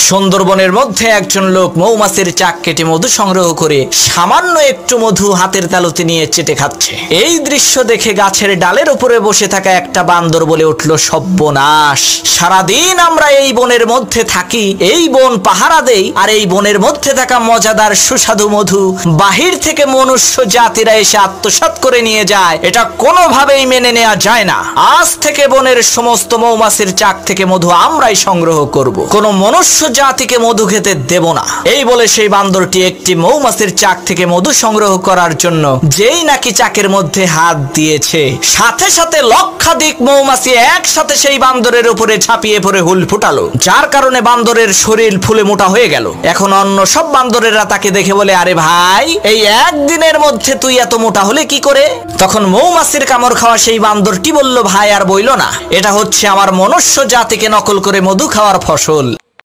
সুন্দরবনের মধ্যে একজন লোক মৌমাছির চাক কেটে মধু সংগ্রহ করে সামান্য একটু মধু হাতের তালুতে নিয়ে চেটে খাচ্ছে। এই দৃশ্য দেখে গাছের ডালের উপরে বসে থাকা একটা বান্দর বলে উঠল, সর্বনাশ! সারাদিন আমরা এই বনের মধ্যে থাকি, এই বন পাহারা দেই, আর এই বনের মধ্যে থাকা মজাদার সুস্বাদু মধু বাহির থেকে মনুষ্য জাতিরা এসে আত্মসাৎ করে নিয়ে যায়। এটা কোনোভাবেই মেনে নেওয়া যায় না। আজ থেকে বনের সমস্ত মৌমাছির চাক থেকে মধু আমরাই সংগ্রহ করব, কোনো মনুষ্য জাতিকে মধু খেতে দেব না। এই বলে সেই বান্দরটি একটি মৌমাছির চাক থেকে মধু সংগ্রহ করার জন্য যেই নাকি চাকের মধ্যে হাত দিয়েছে, সাথে সাথে লক্ষাধিক মৌমাছি একসাথে সেই বান্দরের উপরে ঝাঁপিয়ে পড়ে হুল ফুটালো, যার কারণে বান্দরের শরীর ফুলে মোটা হয়ে গেল। এখন অন্য সব বান্দরেরা তাকে দেখে বলে, আরে ভাই, এই একদিনের মধ্যে তুই এত মোটা হলে কি করে? তখন মৌমাছির কামড় খাওয়া সেই বান্দরটি বলল, ভাই আর বইল না, এটা হচ্ছে আমার মনুষ্য জাতিকে নকল করে মধু খাওয়ার ফসল।